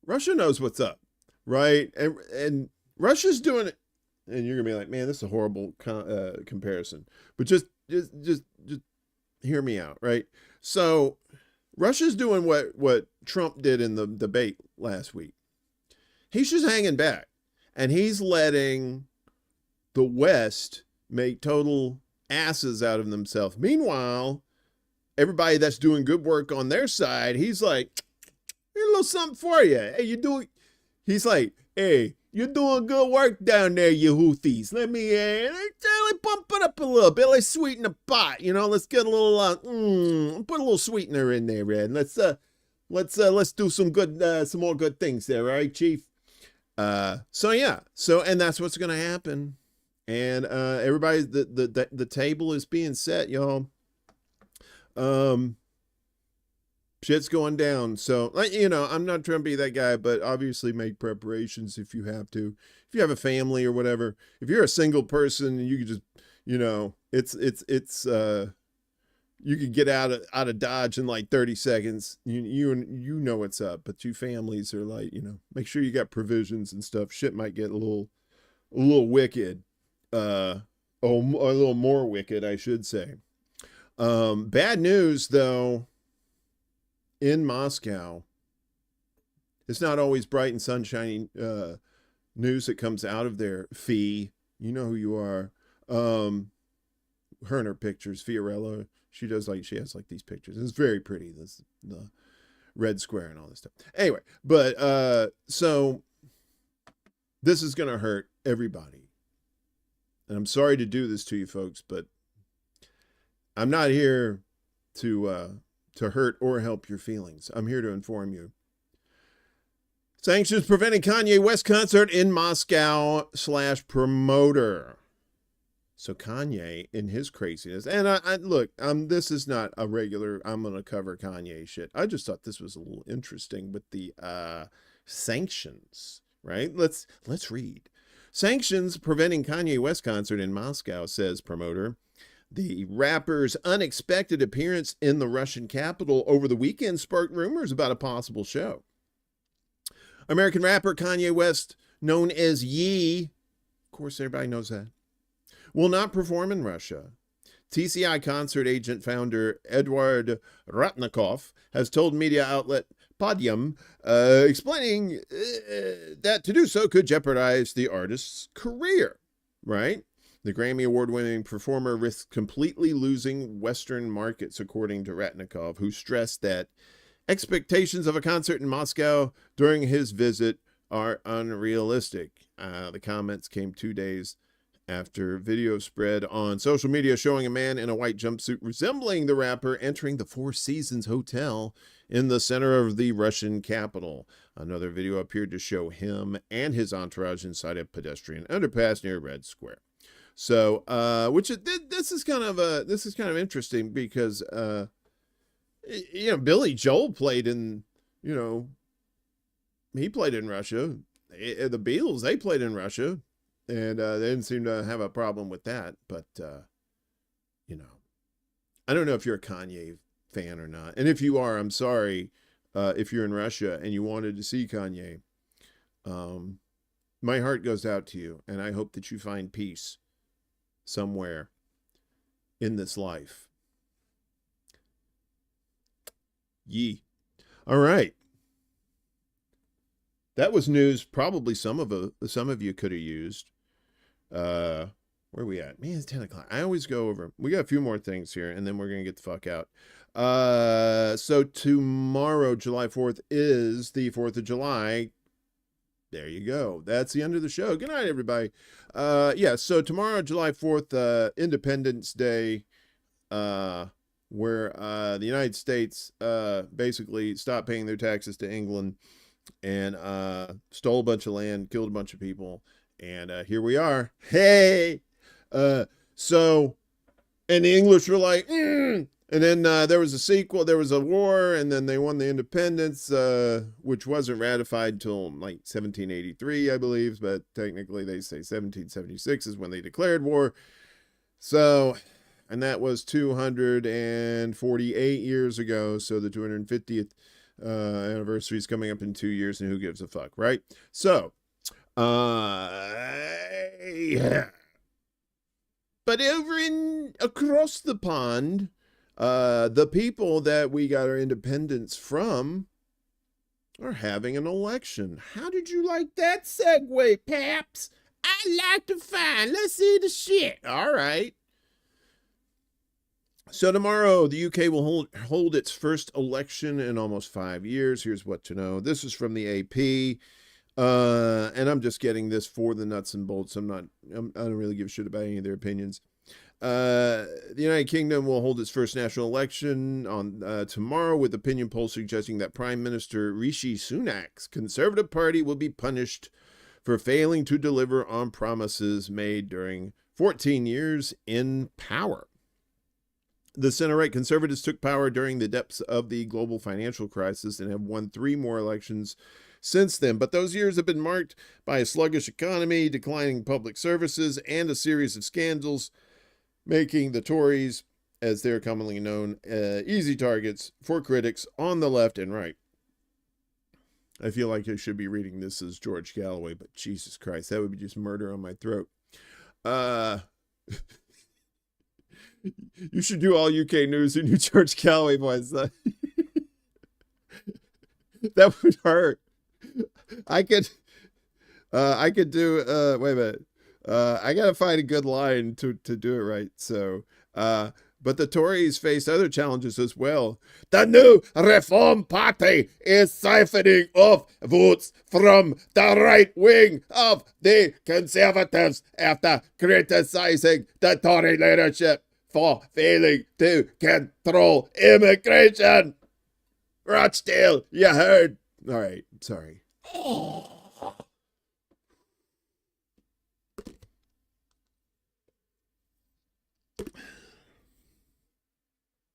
Speaker 1: knows what's up, right? And Russia's doing it. And you're gonna be like, man, this is a horrible comparison. But just hear me out, right? So Russia's doing what Trump did in the debate last week. He's just hanging back, and he's letting the West make total asses out of themselves. Meanwhile, everybody that's doing good work on their side, he's like, here's a little something for you. Hey, he's like, hey, you're doing good work down there, you Houthis. Let me bump it up a little bit. Let's sweeten the pot. You know, let's get a little, put a little sweetener in there, and let's do some more good things there, all right, Chief? And that's what's gonna happen. And everybody, the table is being set, y'all. Shit's going down. So, you know, I'm not trying to be that guy, but obviously make preparations if you have to. If you have a family or whatever, if you're a single person, you can just, you know, you could get out of Dodge in like 30 seconds. You know what's up, but you families are like, you know, make sure you got provisions and stuff. Shit might get a little wicked. A little more wicked, I should say. Bad news though. In Moscow, it's not always bright and sunshiny news that comes out of there. Fee, you know who you are. Her and her pictures, Fiorella, she has like these pictures. It's very pretty. The red square and all this stuff. Anyway, but so this is gonna hurt everybody. And I'm sorry to do this to you folks, but I'm not here to hurt or help your feelings. I'm here to inform you. Sanctions preventing Kanye West concert in Moscow / promoter. So Kanye in his craziness, and I look, this is not a regular, I'm going to cover Kanye shit. I just thought this was a little interesting with the sanctions, right? Let's read. Sanctions preventing Kanye West concert in Moscow, says promoter. The rapper's unexpected appearance in the Russian capital over the weekend sparked rumors about a possible show. American rapper Kanye West, known as Ye, of course everybody knows that, will not perform in Russia. TCI concert agent founder Eduard Ratnikov has told media outlet Podium, explaining that to do so could jeopardize the artist's career, right? The Grammy Award-winning performer risks completely losing Western markets, according to Ratnikov, who stressed that expectations of a concert in Moscow during his visit are unrealistic. The comments came 2 days after video spread on social media showing a man in a white jumpsuit resembling the rapper entering the Four Seasons Hotel in the center of the Russian capital. Another video appeared to show him and his entourage inside a pedestrian underpass near Red Square. So, this is kind of interesting because, you know, Billy Joel played in, you know, he played in Russia. The Beatles, they played in Russia, and they didn't seem to have a problem with that. But, you know, I don't know if you're a Kanye fan or not. And if you are, I'm sorry if you're in Russia and you wanted to see Kanye. My heart goes out to you, and I hope that you find peace somewhere in this life. Yee. All right. That was news probably some of you could have used. Where are we at? Man, it's 10 o'clock. I always go over. We got a few more things here, and then we're going to get the fuck out. So tomorrow, July 4th, is the 4th of July. There you go. That's the end of the show. Good night, everybody. Yeah, so tomorrow, July 4th, Independence Day, where the United States basically stopped paying their taxes to England and stole a bunch of land, killed a bunch of people, and here we are. Hey! So, and the English were like, And then there was a sequel, there was a war, and then they won the independence, which wasn't ratified until like 1783, I believe, but technically they say 1776 is when they declared war. So, and that was 248 years ago, so the 250th anniversary is coming up in 2 years, and who gives a fuck, right? So, yeah. But across the pond, the people that we got our independence from are having an election. How did you like that segue, Paps? I like to find. Let's see the shit. All right. So tomorrow, the UK will hold its first election in almost 5 years. Here's what to know. This is from the AP. And I'm just getting this for the nuts and bolts. I don't really give a shit about any of their opinions. The United Kingdom will hold its first national election on tomorrow, with opinion polls suggesting that Prime Minister Rishi Sunak's Conservative Party will be punished for failing to deliver on promises made during 14 years in power. The center-right conservatives took power during the depths of the global financial crisis and have won 3 more elections since then. But those years have been marked by a sluggish economy, declining public services, and a series of scandals, making the Tories, as they're commonly known, easy targets for critics on the left and right. I feel like I should be reading this as George Galloway, but Jesus Christ, that would be just murder on my throat. You should do all UK news in your George Galloway voice. That would hurt. I could do, wait a minute. I gotta find a good line to do it right. So, but the Tories face other challenges as well. The new Reform Party is siphoning off votes from the right wing of the Conservatives after criticizing the Tory leadership for failing to control immigration. Rochdale, you heard. All right, sorry.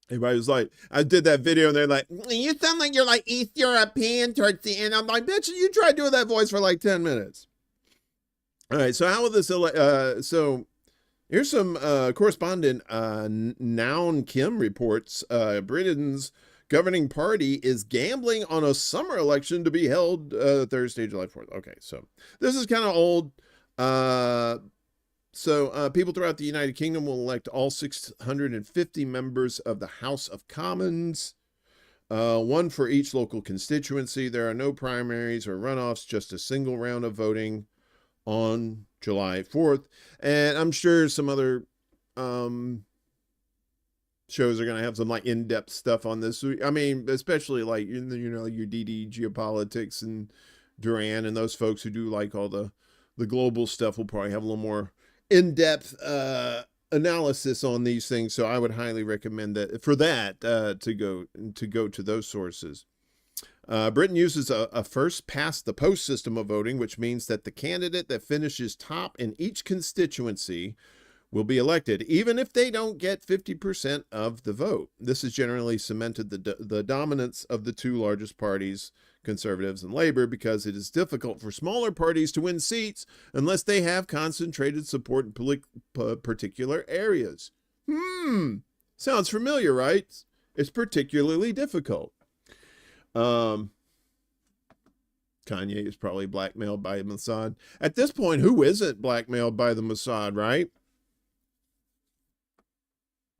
Speaker 1: Everybody was like, I did that video and they're like, you sound like you're like East European towards the end. I'm like, bitch, you try doing that voice for like 10 minutes. All right, so how will this, so here's some correspondent Noun Kim reports. Britain's governing party is gambling on a summer election to be held Thursday, July 4th. Okay, so this is kind of old. So people throughout the United Kingdom will elect all 650 members of the House of Commons, one for each local constituency. There are no primaries or runoffs, just a single round of voting on July 4th. And I'm sure some other shows are going to have some like in-depth stuff on this. I mean, especially like, you know, your DD Geopolitics and Duran and those folks who do like all the global stuff will probably have a little more in-depth analysis on these things, so I would highly recommend that for that to go to those sources. Britain uses a first past the post system of voting, which means that the candidate that finishes top in each constituency will be elected, even if they don't get 50% of the vote. This has generally cemented the dominance of the two largest parties, Conservatives and Labour, because it is difficult for smaller parties to win seats unless they have concentrated support in particular areas. Sounds familiar, right? It's particularly difficult. Kanye is probably blackmailed by Mossad. At this point, who isn't blackmailed by the Mossad, right?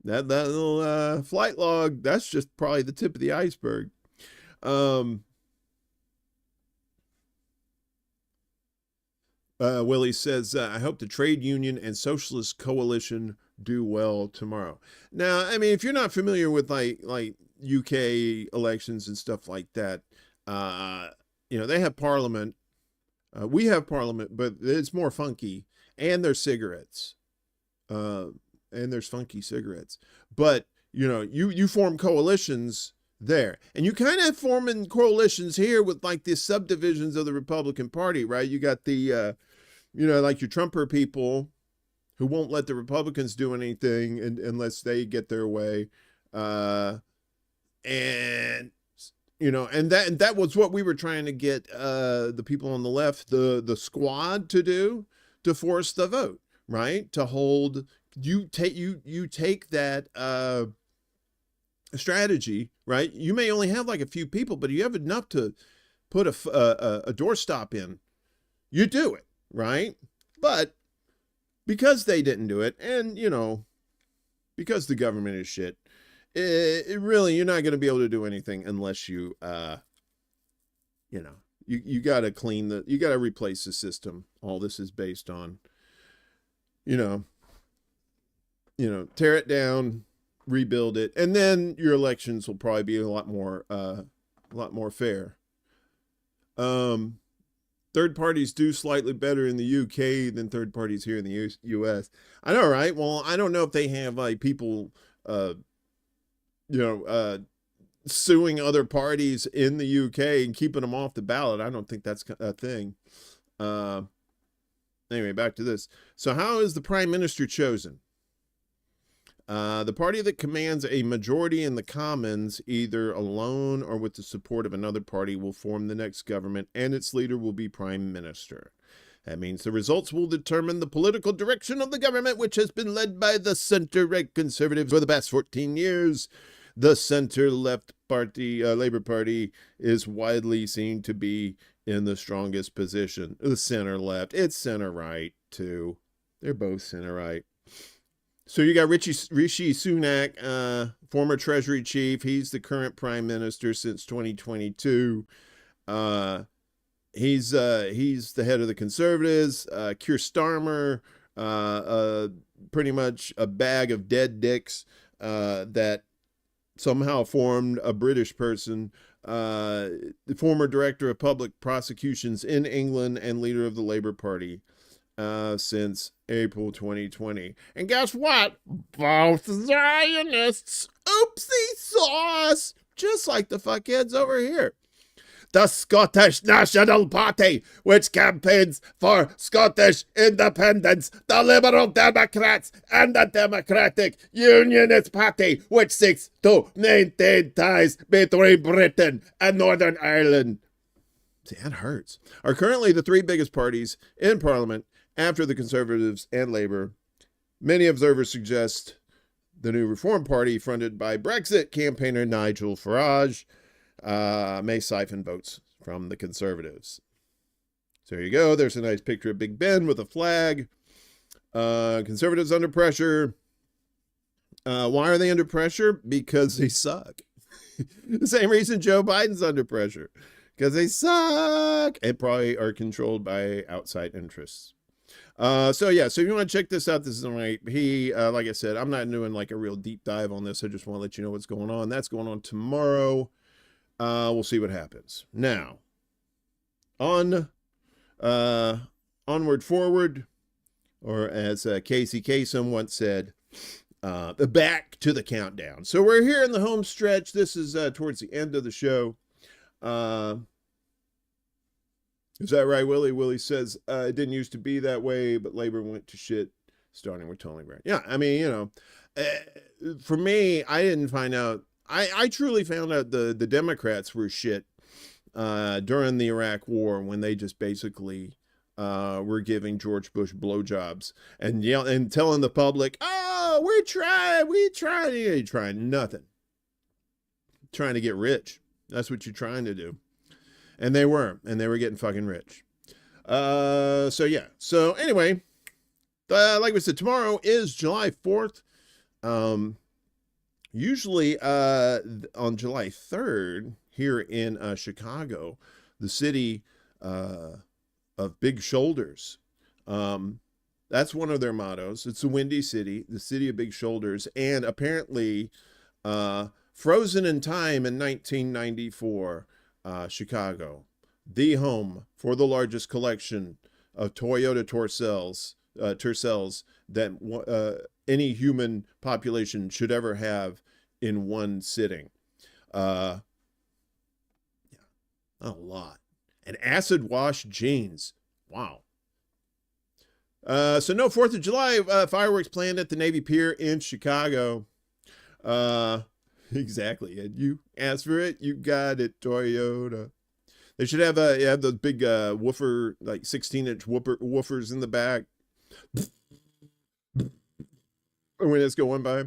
Speaker 1: That little flight log, that's just probably the tip of the iceberg. Willie says, I hope the trade union and socialist coalition do well tomorrow. Now, I mean, if you're not familiar with like UK elections and stuff like that, you know, they have parliament. We have parliament, but it's more funky. And there's cigarettes. And there's funky cigarettes. But, you know, you form coalitions there. And you kind of forming coalitions here with like the subdivisions of the Republican Party, right? You got the, you know, like your Trumper people who won't let the Republicans do anything unless they get their way. And, you know, and that was what we were trying to get the people on the left, the squad to do, to force the vote, right? To hold, you take that strategy, right? You may only have like a few people, but you have enough to put a doorstop in. You do it, right? But because they didn't do it, and, you know, because the government is shit, it really, you're not going to be able to do anything unless you, you know, you got to you got to replace the system. All this is based on, you know, tear it down, rebuild it, and then your elections will probably be a lot more fair. Third parties do slightly better in the UK than third parties here in the US. I know, right? Well, I don't know if they have like people, suing other parties in the UK and keeping them off the ballot. I don't think that's a thing. Anyway, back to this. So how is the prime minister chosen? The party that commands a majority in the Commons, either alone or with the support of another party, will form the next government, and its leader will be prime minister. That means the results will determine the political direction of the government, which has been led by the center-right conservatives for the past 14 years. The center-left party, Labour Party, is widely seen to be in the strongest position. The center-left, it's center-right, too. They're both center-right. So you got Rishi Sunak, former Treasury chief. He's the current prime minister since 2022. He's the head of the Conservatives. Keir Starmer, pretty much a bag of dead dicks that somehow formed a British person. The former director of public prosecutions in England and leader of the Labour Party since April 2020. And guess what? Both Zionists. Oopsie sauce. Just like the fuckheads over here. The Scottish National Party, which campaigns for Scottish independence, the Liberal Democrats, and the Democratic Unionist Party, which seeks to maintain ties between Britain and Northern Ireland. See, that hurts. Are currently the three biggest parties in Parliament after the Conservatives and Labour. Many observers suggest the new Reform Party, fronted by Brexit campaigner Nigel Farage, may siphon votes from the Conservatives. So there you go. There's a nice picture of Big Ben with a flag. Conservatives under pressure. Why are they under pressure? Because they suck. The same reason Joe Biden's under pressure. Because they suck and probably are controlled by outside interests. So if you want to check this out, this is like like I said, I'm not doing like a real deep dive on this. I just want to let you know what's going on. That's going on tomorrow. We'll see what happens. Now, onward, forward, or as Casey Kasem once said, back to the countdown. So we're here in the home stretch. This is towards the end of the show. Is that right, Willie? Willie says, it didn't used to be that way, but Labor went to shit, starting with Tony Blair. Yeah, I mean, for me, I didn't find out. I truly found out the Democrats were shit during the Iraq War, when they just basically were giving George Bush blowjobs and and telling the public, "Oh, we're trying nothing, trying to get rich. That's what you're trying to do." And they were getting fucking rich. So anyway, like we said, tomorrow is July 4th. Usually on July 3rd, here in Chicago, the city of big shoulders. That's one of their mottos. It's the Windy City, the city of big shoulders. And apparently, frozen in time in 1994, Chicago, the home for the largest collection of Toyota Tercels that any human population should ever have in one sitting. Yeah, a lot. And acid wash jeans. Wow. So no 4th of July fireworks planned at the Navy Pier in Chicago. Exactly. And you asked for it, you got it, Toyota. They should have those big woofer, like 16-inch woofers in the back when it's going by.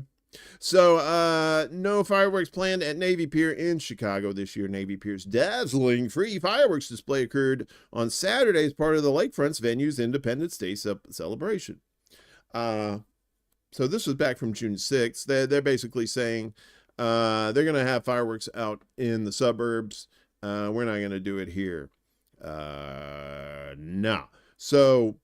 Speaker 1: So no fireworks planned at Navy Pier in Chicago this year. Navy Pier's dazzling free fireworks display occurred on Saturday as part of the Lakefront's venue's Independence Day celebration. So this was back from June 6th. They're basically saying they're going to have fireworks out in the suburbs. We're not going to do it here. No. So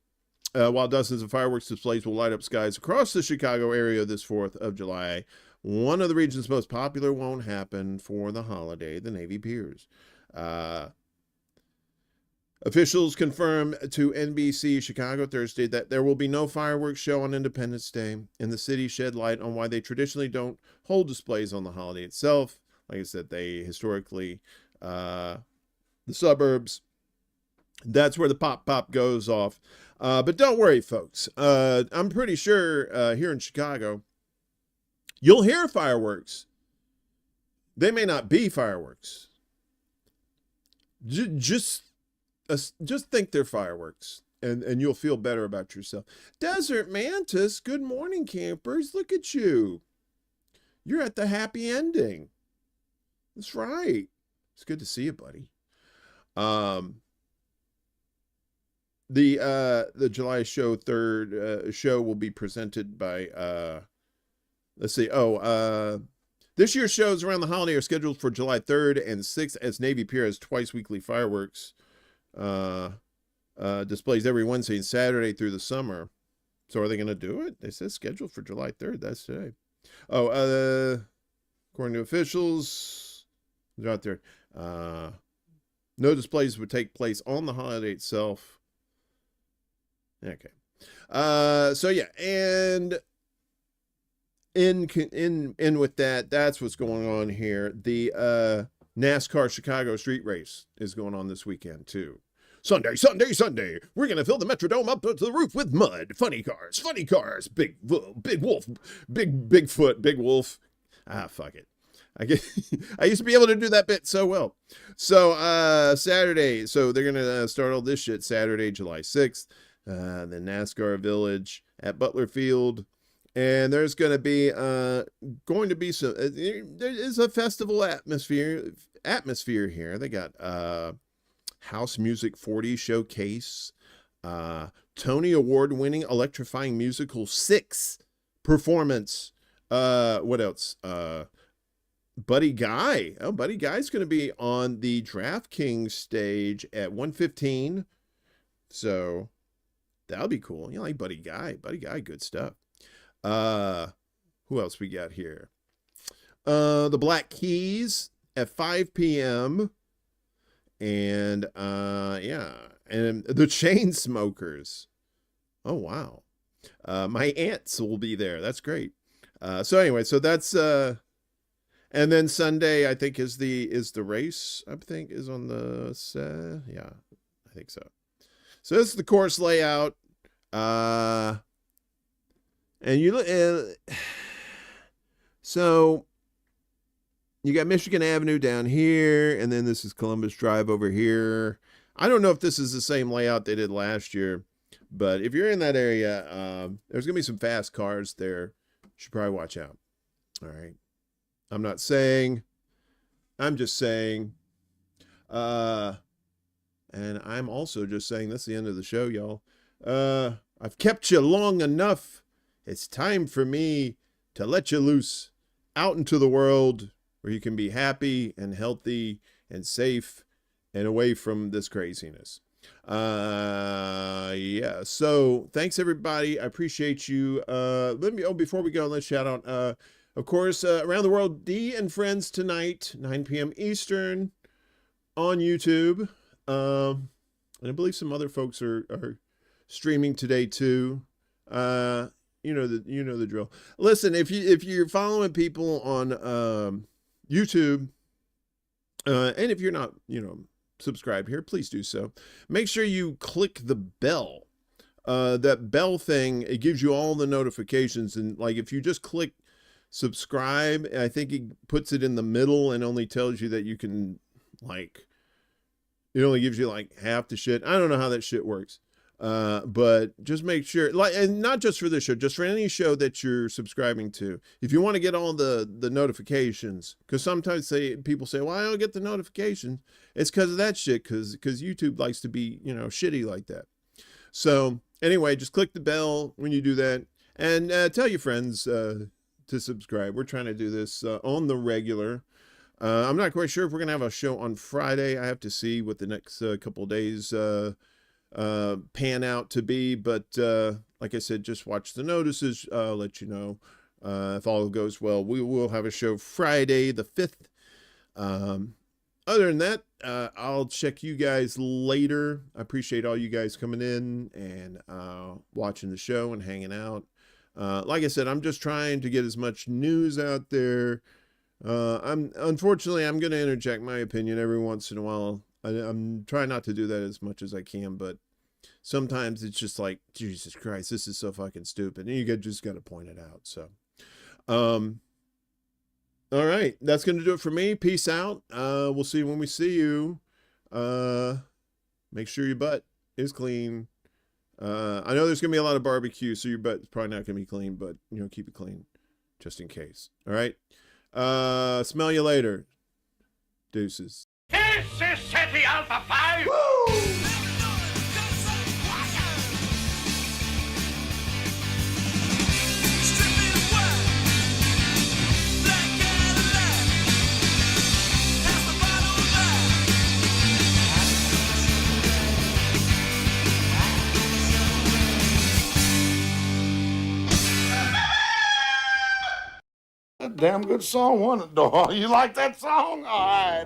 Speaker 1: while dozens of fireworks displays will light up skies across the Chicago area this 4th of July, one of the region's most popular won't happen for the holiday, the Navy Piers. Officials confirmed to NBC Chicago Thursday that there will be no fireworks show on Independence Day, and the city shed light on why they traditionally don't hold displays on the holiday itself. Like I said, they historically, the suburbs, that's where the pop goes off. But don't worry, folks. I'm pretty sure here in Chicago, You'll hear fireworks. They may not be fireworks. Just think they're fireworks, and you'll feel better about yourself. Desert Mantis, good morning, campers. Look at you. You're at the happy ending. That's right. It's good to see you, buddy. The July show third show will be presented by let's see. This year's shows around the holiday are scheduled for July 3rd and 6th, as Navy Pier has twice weekly fireworks displays every Wednesday and Saturday through the summer. So are they going to do it? They said scheduled for July 3rd. That's today. According to officials, they're out there. No displays would take place on the holiday itself. Okay. So yeah, and in with that, that's what's going on here. The NASCAR Chicago street race is going on this weekend too. Sunday. We're going to fill the Metrodome up to the roof with mud. Funny cars. Big wolf. Bigfoot. Big wolf. Fuck it. I used to be able to do that bit so well. So, Saturday. So they're going to start all this shit Saturday, July 6th. The NASCAR Village at Butler Field. And there's going to be some, there is a festival atmosphere here. They got, House Music 40 Showcase, Tony Award winning electrifying musical 6 performance. What else? Buddy Guy. Oh, Buddy Guy's going to be on the DraftKings stage at 1:15. So that'll be cool. You like Buddy Guy. Buddy Guy, good stuff. Who else we got here? The Black Keys at 5 p.m. And yeah, and the Chainsmokers. Oh wow. My aunts will be there. That's great. So anyway, so that's and then Sunday I think is the race. I think is on the yeah, I think so. So this is the course layout. And you look so you got Michigan Avenue down here, and then this is Columbus Drive over here. I don't know if this is the same layout they did last year, but if you're in that area, there's going to be some fast cars there. You should probably watch out. All right. I'm not saying. I'm just saying. And I'm also just saying that's the end of the show, y'all. I've kept you long enough. It's time for me to let you loose out into the world, where you can be happy and healthy and safe and away from this craziness. Yeah. So thanks everybody. I appreciate you. Before we go, let's shout out, of course, Around the World, Dee and Friends tonight, 9 p.m. Eastern on YouTube. And I believe some other folks are streaming today too. You know the drill. Listen, if you're following people on YouTube, and if you're not, subscribed here, please do so. Make sure you click the bell. That bell thing, it gives you all the notifications. And like, if you just click subscribe, I think it puts it in the middle and only tells you that you can, like, it only gives you like half the shit. I don't know how that shit works. But just make sure, like, and not just for this show, just for any show that you're subscribing to, if you want to get all the notifications, because sometimes people say, well, I don't get the notifications. It's because of that shit, because YouTube likes to be, shitty like that. So anyway, just click the bell when you do that, and tell your friends to subscribe. We're trying to do this on the regular. I'm not quite sure if we're gonna have a show on Friday. I have to see what the next couple of days pan out to be, but like I said, just watch the notices. Let you know if all goes well. We will have a show Friday the 5th. Other than that, I'll check you guys later. I appreciate all you guys coming in and watching the show and hanging out. Like I said, I'm just trying to get as much news out there. Unfortunately, I'm going to interject my opinion every once in a while. I'm trying not to do that as much as I can, but sometimes it's just like, Jesus Christ, this is so fucking stupid. And you just got to point it out. So, All right. That's going to do it for me. Peace out. We'll see you when we see you. Make sure your butt is clean. I know there's going to be a lot of barbecue, so your butt's probably not going to be clean, but, keep it clean just in case. All right. Smell you later. Deuces.
Speaker 3: This is City Alpha 5! Woo! Damn good song, wasn't it, dog? You like that song? All right.